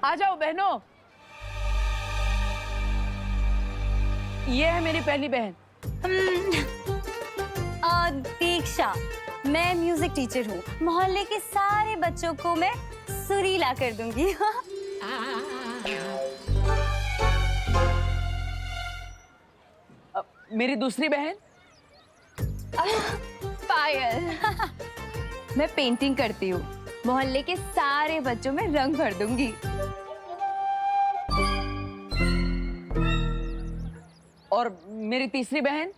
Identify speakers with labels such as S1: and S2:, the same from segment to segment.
S1: आ जाओ बहनों। ये है मेरी पहली बहन।
S2: दीक्षा, मैं म्यूजिक टीचर हूँ। मोहल्ले के सारे बच्चों को मैं सुरीला कर दूंगी।
S1: मेरी दूसरी बहन
S2: पायल। मैं पेंटिंग करती हूँ। मोहल्ले के सारे बच्चों में रंग भर दूंगी।
S1: और मेरी तीसरी बहन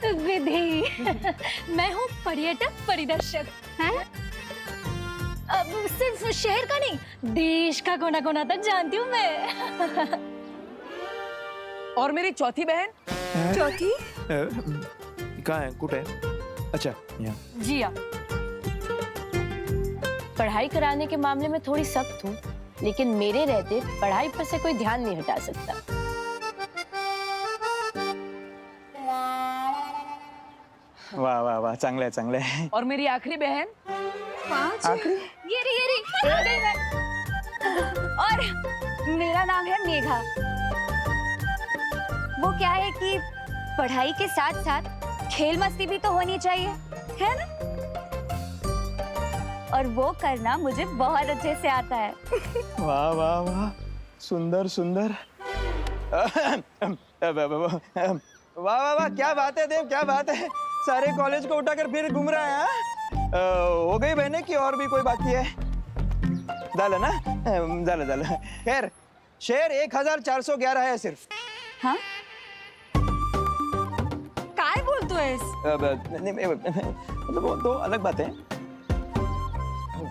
S2: विधि। मैं हूँ पर्यटक परिदर्शक। हैं? अब सिर्फ शहर का नहीं, देश का कोना कोना तक जानती हूँ मैं।
S1: और मेरी चौथी बहन।
S2: चौथी?
S3: कहाँ है? कुट है? अच्छा, यहाँ।
S4: जिया, पढ़ाई कराने के मामले में थोड़ी सख्त हूँ, लेकिन मेरे रहते पढ़ाई पर से कोई ध्यान नहीं हटा सकता।
S3: वाह वाह वाह, चांगलं आहे, चांगलं आहे।
S1: और मेरी आखिरी बहन।
S3: आखिरी?
S2: ये रही आ गई मैं। और मेरा नाम है मेघा। वो क्या है कि पढ़ाई के साथ साथ खेल मस्ती भी तो होनी चाहिए, है ना? और वो करना मुझे बहुत अच्छे से आता है।
S3: वाह वाह वाह, सुंदर सुंदर। वाह वाह वाह, क्या बात है देव, क्या बात है। सारे कॉलेज को उठाकर फिर घूम रहा है। हो गई बहने की और भी कोई बाकी है? झालं ना? झालं झालं। खैर, शेर 1411 है सिर्फ।
S2: हाँ? काय बोलतोयस?
S3: मतलब वो तो अलग बात है।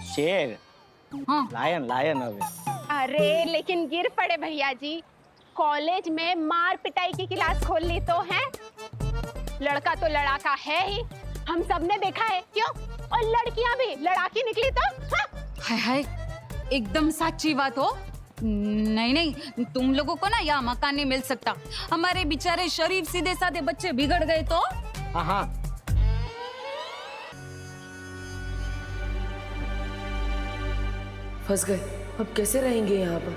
S5: शेर,
S2: हाँ।
S5: लायन लायन अबे।
S6: अरे लेकिन गिर पड़े भैया जी, कॉलेज में मार पिटाई की क्लास खोल ली तो है। लड़का तो लड़ाका है ही, हम सबने देखा है। क्यों? और लड़कियां भी लड़ाकी निकली तो हाँ?
S7: हाय हाय, एकदम सच्ची बात हो। नहीं नहीं, तुम लोगों को ना यहाँ मकान नहीं मिल सकता। हमारे बेचारे शरीफ सीधे साधे बच्चे बिगड़ गए तो।
S5: हाँ हाँ,
S8: फंस गए, अब कैसे रहेंगे यहाँ पर?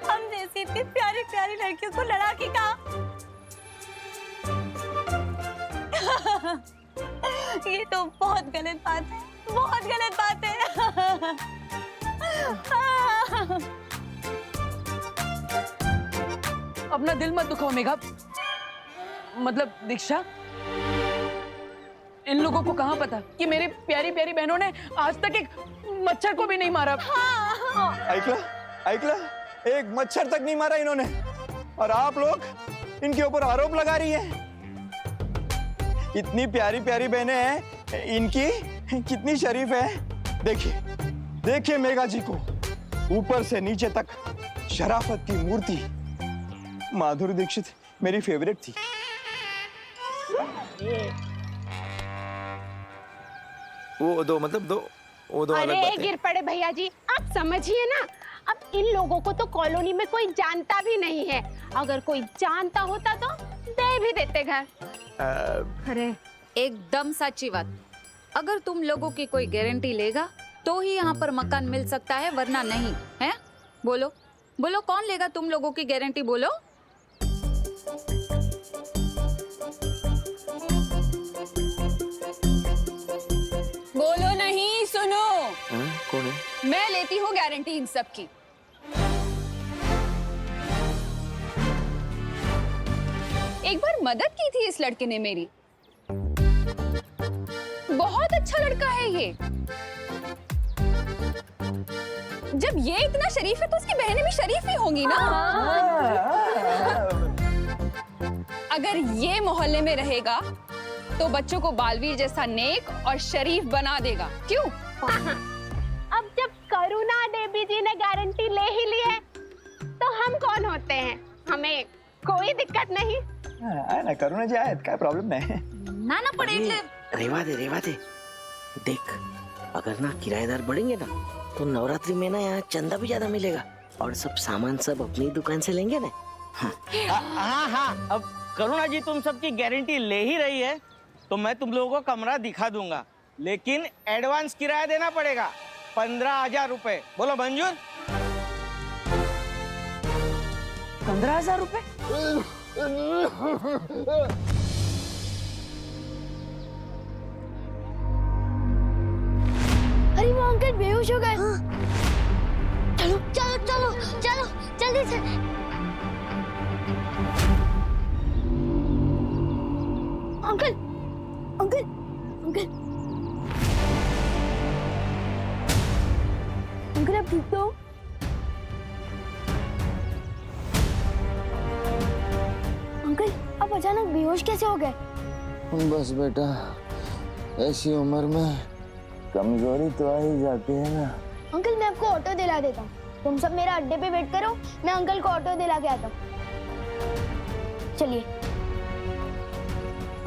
S2: हम जैसी इतनी प्यारी प्यारी लड़कियों को लड़ाकी कहा। ये तो बहुत गलत बात है, बहुत गलत बात है।
S1: अपना दिल मत दुखाओ मेघा। मतलब दीक्षा, इन लोगों को कहाँ पता कि मेरी प्यारी प्यारी बहनों ने आज तक एक मच्छर को भी नहीं मारा।
S3: ऐकलं ऐकलं, एक मच्छर तक नहीं मारा इन्होंने, और आप लोग इनके ऊपर आरोप लगा रही हैं। इतनी प्यारी प्यारी बहनें हैं इनकी, कितनी शरीफ है। देखिए देखिए मेघा जी को, ऊपर से नीचे तक शराफत की मूर्ति। माधुरी दीक्षित मेरी फेवरेट थी। वो दो मतलब दो, वो दो अलग
S6: अरे
S3: बातें।
S6: गिर पड़े भैया जी, आप समझिए ना। अब इन लोगों को तो कॉलोनी में कोई जानता भी नहीं है। अगर कोई जानता होता तो दे भी देते घर।
S7: अरे एकदम सच्ची बात। अगर तुम लोगों की कोई गारंटी लेगा तो ही यहाँ पर मकान मिल सकता है, वरना नहीं है। बोलो बोलो, कौन लेगा तुम लोगों की गारंटी? बोलो। बोलो नहीं, सुनो।
S3: कौन है?
S7: मैं लेती हूँ गारंटी इन सब की। एक बार मदद की थी इस लड़के ने मेरी। बहुत अच्छा लड़का है ये। जब ये इतना शरीफ है तो उसकी बहनें भी शरीफ ही होंगी ना। अगर ये मोहल्ले में रहेगा तो बच्चों को बालवीर जैसा नेक और शरीफ बना देगा। क्यों?
S6: अब जब करुणा देवी जी ने गारंटी ले ही ली है तो हम कौन होते हैं? हमें कोई दिक्कत नहीं।
S3: आहे ना, करुणा जी आहेत, काय प्रॉब्लेम नाही।
S7: ना ना पड़े
S8: रेवा दे। देख, अगर ना किराएदार बढ़ेंगे ना तो नवरात्रि में ना यहाँ चंदा भी ज्यादा मिलेगा, और सब सामान सब अपनी दुकान से लेंगे ना।
S5: हाँ हाँ, अब करुणा जी तुम सबकी गारंटी ले ही रही है तो मैं तुम लोगों को कमरा दिखा दूंगा। लेकिन एडवांस किराया देना पड़ेगा 15,000 रुपए। बोलो मंजूर?
S1: 15,000 रुपए?
S2: अरे वो अंकल बेहोश हो गए। चलो चलो चलो चलो जल्दी से। अंकल अंकल अंकल अंकल आप ठीक तो हो? अंकल आप अचानक बेहोश कैसे हो गए?
S3: बस बेटा, ऐसी उम्र में कमजोरी तो आ ही जाती है ना।
S2: अंकल मैं आपको ऑटो दिला देता हूँ, तुम सब मेरा अड्डे पे वेट करो, मैं अंकल को ऑटो दिला के आता हूँ। चलिए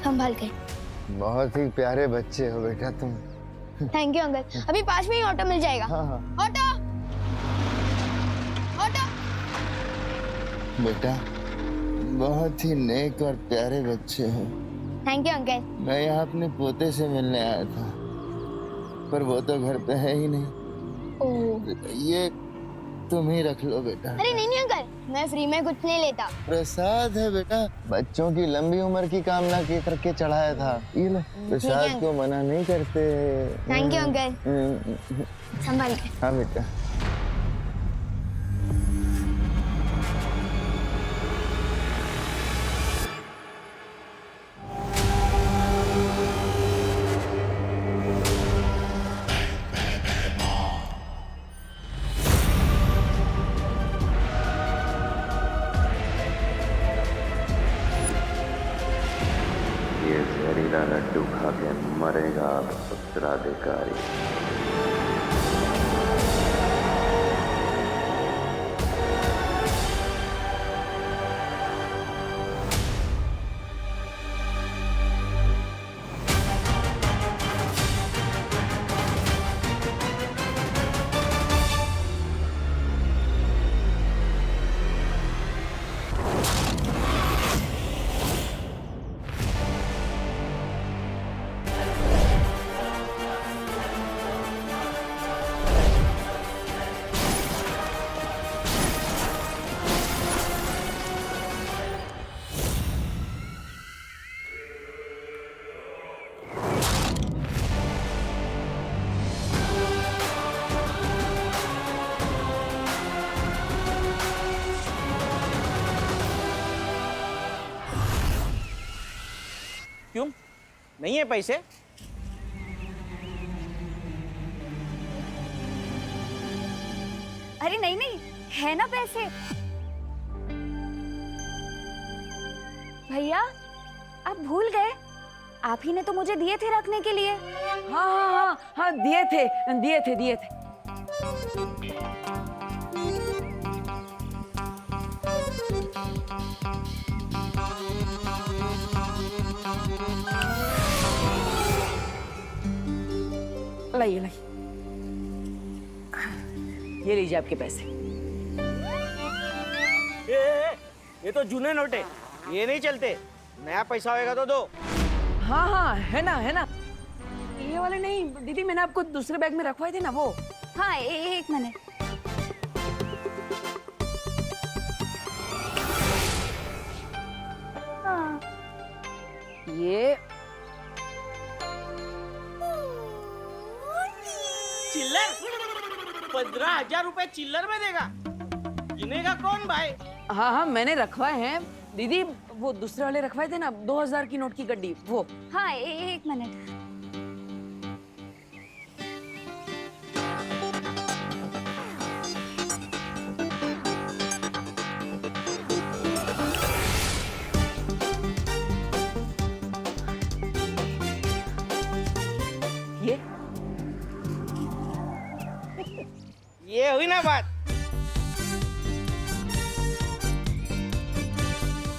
S2: संभाल के।
S3: बहुत ही प्यारे बच्चे हो बेटा तुम।
S2: थैंक यू अंकल, अभी पास में ही ऑटो मिल जाएगा।
S3: हाँ हाँ
S2: ऑटो ऑटो।
S3: बेटा, बहुत ही नेक और प्यारे बच्चे हो।
S2: Thank you uncle.
S3: मैं यहाँ अपने पोते से मिलने आया था, पर वो तो घर पे है ही नहीं।
S2: ओह
S3: ये तुम ही रख लो बेटा।
S2: अरे नहीं नहीं अंकल, मैं फ्री में कुछ नहीं लेता।
S3: प्रसाद है बेटा, बच्चों की लंबी उम्र की कामना की करके चढ़ाया था। ये लो, प्रसाद को मना नहीं करते।
S2: Thank you uncle. संभाल के।
S3: हाँ बेटा।
S9: ये जहरीला लड्डू खा के मरेगा उत्तराधिकारी।
S5: क्यों नहीं है पैसे?
S2: अरे नहीं नहीं है ना पैसे। भैया आप भूल गए, आप ही ने तो मुझे दिए थे रखने के लिए।
S1: हाँ हाँ हाँ हाँ, दिए थे। लाइए ये लीजिए आपके पैसे।
S5: ये तो जूने नोट है, ये नहीं चलते। नया पैसा होएगा तो दो।
S1: हाँ हाँ है ना। ये वाले नहीं दीदी, मैंने आपको दूसरे बैग में रखवाए थे ना वो।
S2: हाँ एक मिनट। हाँ
S1: ये
S5: चिल्लर 15,000 रुपए चिल्लर में देगा? गिनेगा कौन भाई?
S1: हाँ मैंने रखवाए हैं दीदी, वो दूसरे वाले रखवाए थे ना 2,000 की नोट की गड्डी वो।
S2: हाँ एक मिनट।
S5: ये हुई ना बात।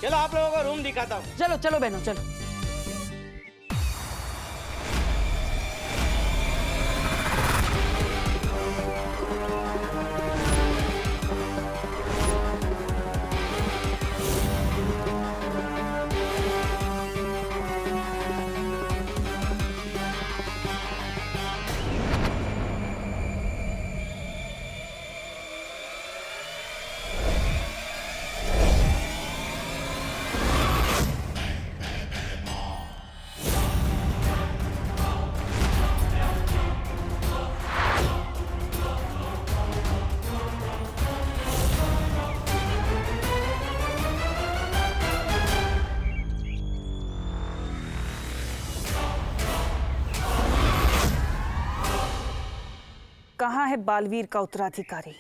S5: चलो आप लोगों को रूम दिखाता हूँ।
S1: चलो चलो बहनों चलो। कहाँ है बालवीर का उत्तराधिकारी?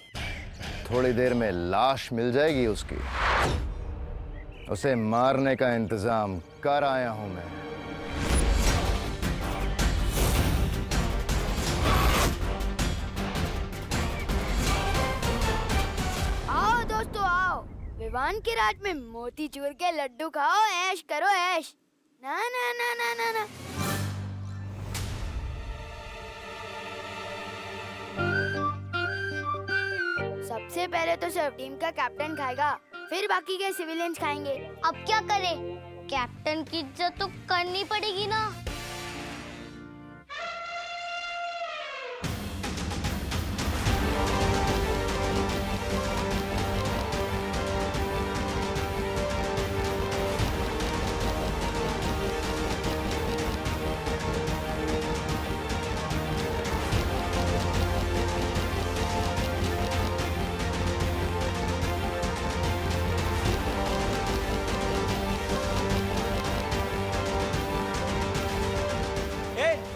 S3: थोड़ी देर में लाश मिल जाएगी उसकी। उसे मारने का इंतजाम कर आया हूं मैं।
S10: आओ दोस्तों आओ, विवान के राज में मोतीचूर के लड्डू खाओ, ऐश करो ऐश। ना ना ना ना ना ना। सबसे पहले तो सिर्फ टीम का कैप्टन खाएगा, फिर बाकी के सिविलियंस खाएंगे।
S2: अब क्या करें? कैप्टन की इज्जत तो करनी पड़ेगी ना।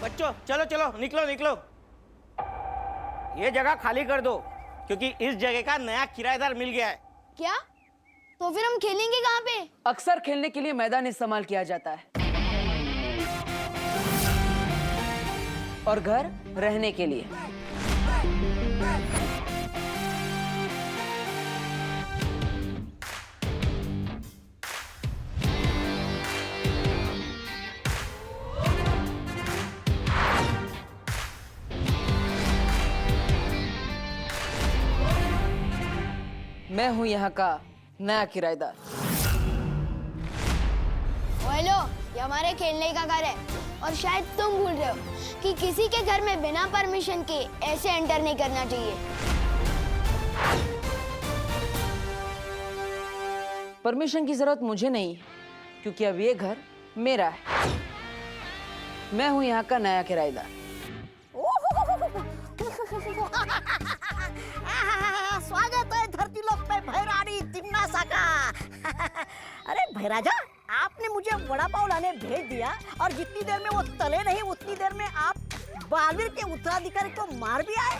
S5: बच्चों चलो चलो निकलो निकलो, ये जगह खाली कर दो क्योंकि इस जगह का नया किराएदार मिल गया है।
S10: क्या? तो फिर हम खेलेंगे कहाँ पे?
S1: अक्सर खेलने के लिए मैदान इस्तेमाल किया जाता है और घर रहने के लिए। मैं हूं यहाँ का नया किराएदार।
S10: हेलो, ये हमारे खेलने का घर है और शायद तुम भूल रहे हो कि किसी के घर में बिना परमिशन के ऐसे एंटर नहीं करना चाहिए।
S1: परमिशन की जरूरत मुझे नहीं है क्योंकि अब ये घर मेरा है। मैं हूं यहाँ का नया किराएदार।
S11: स्वागत है धरती लोक पे भैरानी जिम्नासा का। अरे भैराजा, आपने मुझे वड़ा पाव लाने भेज दिया और जितनी देर में वो तले नहीं उतनी देर में आप बालवीर के उत्तराधिकारी को मार भी आए।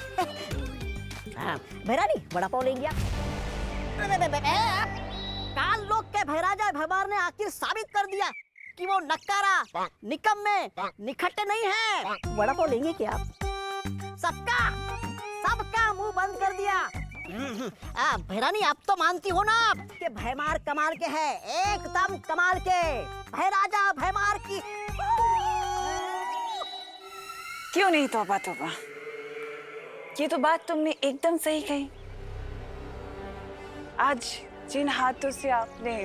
S11: भैरानी, वड़ा पाव लेंगे आप? काल लोक के भैराजा भैमार ने आखिर साबित कर दिया कि वो नक्कारा, निकम्मे, निखट्टे नहीं है। वड़ा पाव लेंगे क्या आप? सबका मुंह बंद कर दिया। भैरानी, आप तो मानती हो ना कि भैमार कमाल के है, एकदम कमाल के। भैराजा भैमार की
S1: क्यों नहीं? तौबा तौबा, ये तो बात तुमने एकदम सही कही। आज जिन हाथों से आपने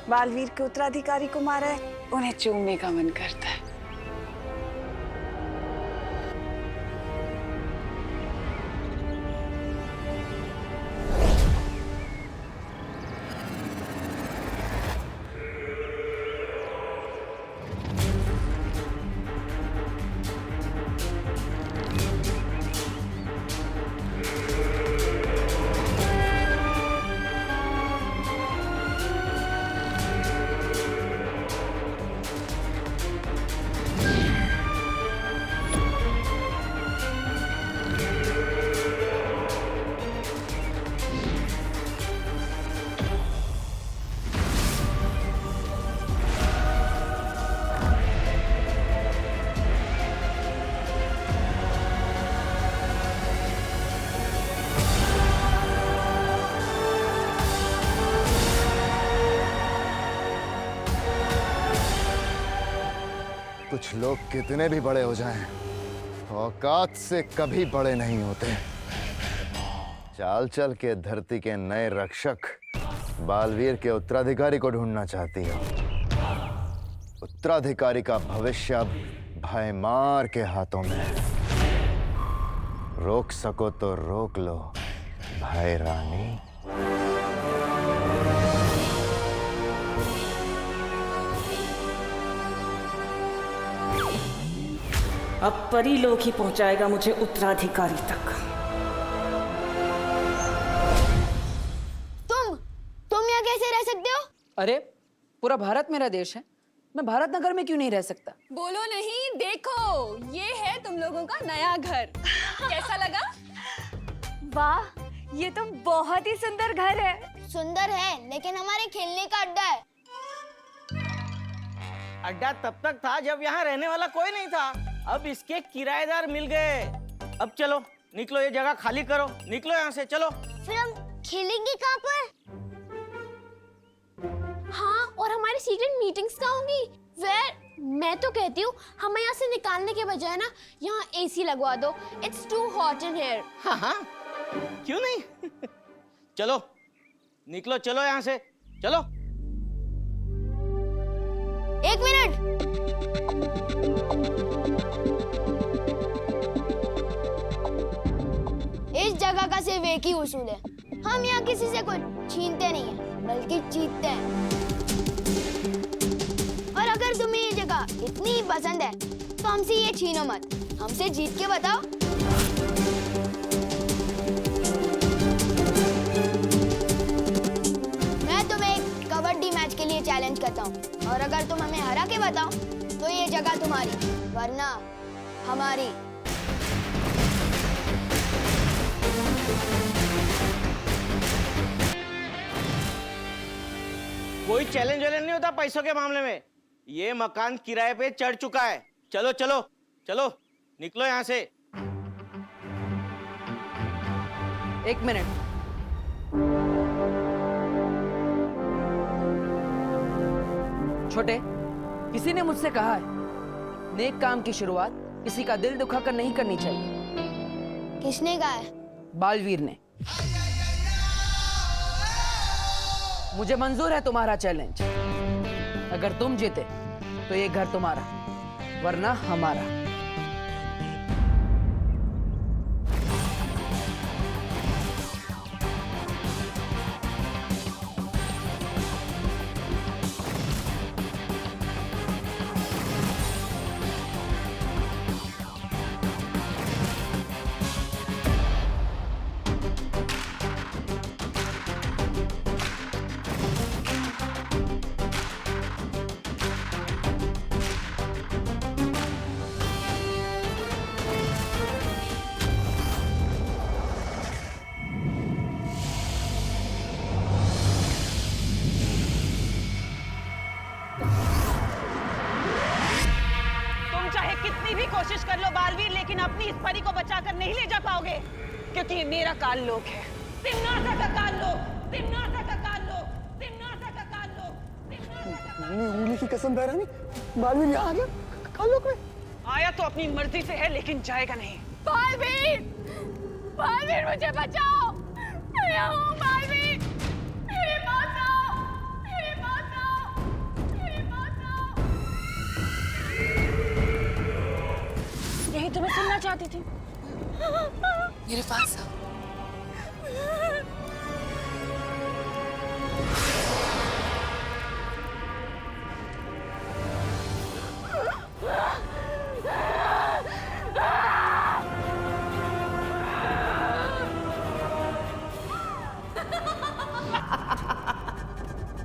S1: बालवीर के उत्तराधिकारी को मारा है, उन्हें चूमने का मन करता है।
S3: कुछ लोग कितने भी बड़े हो जाएं, औकात से कभी बड़े नहीं होते। चाल चल के धरती के नए रक्षक बालवीर के उत्तराधिकारी को ढूंढना चाहती हो। उत्तराधिकारी का भविष्य अब भैमार के हाथों में है। रोक सको तो रोक लो भैरानी।
S1: अब परीलोक ही पहुंचाएगा मुझे उत्तराधिकारी तक।
S10: तुम यहाँ कैसे रह सकते हो?
S1: अरे, पूरा भारत मेरा देश है, मैं भारत नगर में क्यों नहीं रह सकता?
S12: बोलो नहीं, देखो ये है तुम लोग
S2: लोगों का नया घर। कैसा लगा? वाह, ये तो बहुत ही सुंदर घर है।
S10: सुंदर है, लेकिन हमारे खेलने का अड्डा है।
S5: अड्डा तब तक था जब यहाँ रहने वाला कोई नहीं था। अब इसके किराएदार मिल गए। अब चलो निकलो, ये जगह खाली करो, निकलो यहाँ से, चलो।
S10: फिर हम खेलेंगे कहाँ पर?
S6: हाँ, और हमारी सीक्रेट मीटिंग्स कहाँ होंगी? मैं तो कहती हूँ हमें यहाँ से निकालने के बजाय ना यहाँ एसी लगवा दो। It's too hot in here.
S5: हाँ हाँ, क्यों नहीं? चलो निकलो, चलो यहाँ से, चलो।
S10: एक मिनट। इस जगह का सिर्फ एक ही उसूल है, हम यहाँ किसी से कुछ छीनते नहीं हैं, बल्कि जीतते हैं। और अगर तुम्हें ये जगह इतनी ही पसंद है तो हमसे ये छीनो मत, हमसे जीत के बताओ। मैं तुम्हें एक कबड्डी मैच के लिए चैलेंज करता हूँ, और अगर तुम हमें हरा के बताओ तो ये जगह तुम्हारी, वरना हमारी।
S5: कोई चैलेंज वैलेंज नहीं होता पैसों के मामले में। ये मकान किराए पे चढ़ चुका है। चलो चलो चलो, निकलो यहाँ से।
S1: एक मिनट। छोटे, किसी ने मुझसे कहा है नेक काम की शुरुआत किसी का दिल दुखाकर नहीं करनी चाहिए।
S10: किसने कहा है?
S1: बालवीर ने। मुझे मंजूर है तुम्हारा चैलेंज। अगर तुम जीते तो ये घर तुम्हारा, वरना हमारा।
S12: कितनी भी कोशिश कर लो बालवीर, लेकिन अपनी इस परी को बचाकर नहीं ले जा पाओगे, क्योंकि ये मेरा काल लोक है। तिम्नासा का काल लोक, तिम्नासा का काल लोक, तिम्नासा का काल लोक।
S3: उंगली की कसम बहरानी, बालवीर यहाँ आ गया काल लोक में।
S12: आया तो अपनी मर्जी से है, लेकिन जाएगा नहीं।
S6: बालवीर, बालवीर मुझे बचाओ। मैं हूँ बालवीर, मेरी बात आओ, मेरी बात आओ, मेरी बात आओ।
S12: यही तो मैं सुनना चाहती थी। मेरे पास आओ।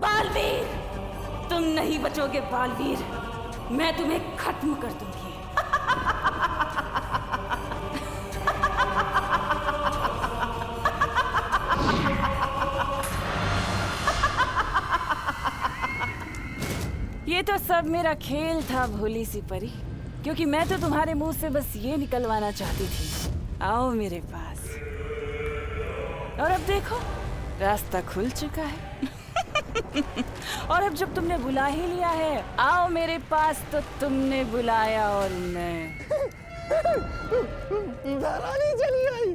S12: बालवीर, तुम नहीं बचोगे बालवीर, मैं तुम्हें खत्म कर दूंगी। ये तो सब मेरा खेल था भोली सी परी, क्योंकि मैं तो तुम्हारे मुंह से बस ये निकलवाना चाहती थी, आओ मेरे पास। और अब देखो रास्ता खुल चुका है। और अब जब तुमने बुला ही लिया है, आओ मेरे पास, तो तुमने बुलाया और मैं।
S3: बहरानी चली आई।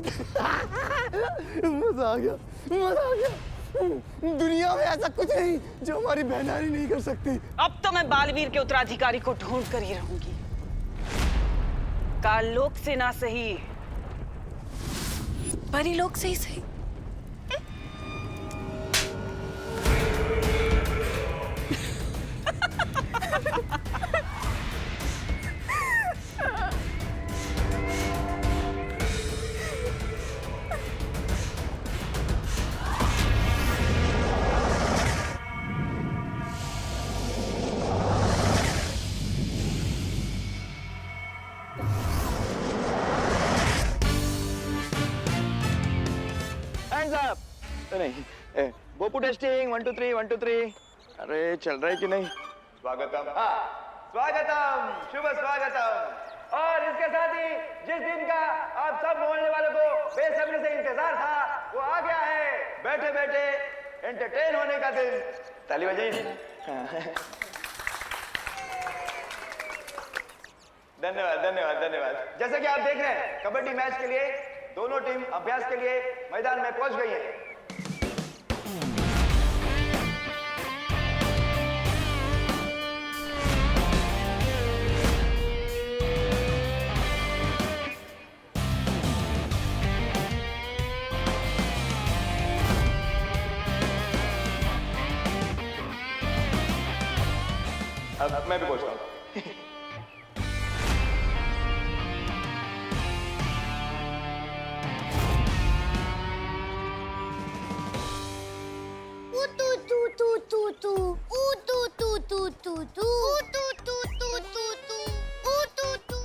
S3: मजा आ गया, मजा आ गया। दुनिया में ऐसा कुछ नहीं जो हमारी बहनारी नहीं कर सकती।
S12: अब तो मैं बालवीर के उत्तराधिकारी को ढूंढ कर ही रहूंगी। काललोक से ना सही, परीलोक से ही सही।
S3: नहीं गोपू टेस्टिंग 1 2 3 1 2 3 अरे चल रहा है कि नहीं स्वागतम हाँ स्वागतम शुभ स्वागतम और इसके साथ ही जिस दिन का आप सब मोहल्ले वालों को बेसब्री से इंतजार था वो आ गया है बैठे बैठे एंटरटेन होने का दिन ताली बजाइए धन्यवाद धन्यवाद धन्यवाद जैसे कि आप देख रहे हैं कबड्डी मैच के लिए दोनों टीम अभ्यास के लिए मैदान में पहुंच गई है अब मैं भी पहुंचता हूँ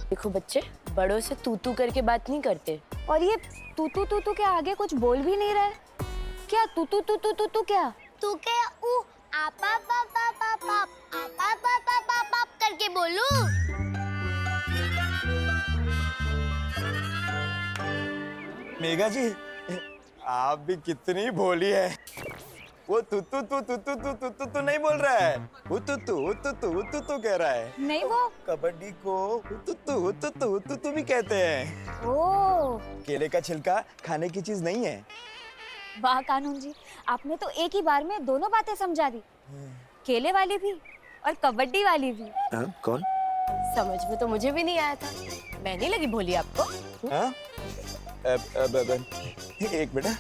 S4: देखो बच्चे, बड़ों से तू तू करके बात नहीं करते।
S2: और ये तू तू के आगे कुछ बोल भी नहीं रहा है। क्या तू तू क्या?
S10: तू के ऊ आपा पापा पापा आपा पापा पापा करके बोलू।
S3: मेघा जी आप भी कितनी भोली है वो तू नहीं बोल रहा है तू कह रहा है
S2: नहीं वो
S3: कबड्डी को तू भी कहते हैं
S2: ओ
S3: केले का छिलका खाने की चीज नहीं है
S2: वाह कानून जी, आपने तो एक ही बार में दोनों बातें समझा दी, केले वाली भी और कबड्डी वाली भी।
S3: कौन
S4: समझ में तो मुझे भी नहीं आया था। मैं नहीं लगी भोली आपको?
S3: हाँ? एक बेटा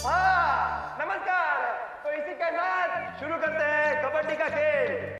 S3: हाँ नमस्कार तो इसी के साथ शुरू करते हैं कबड्डी का खेल।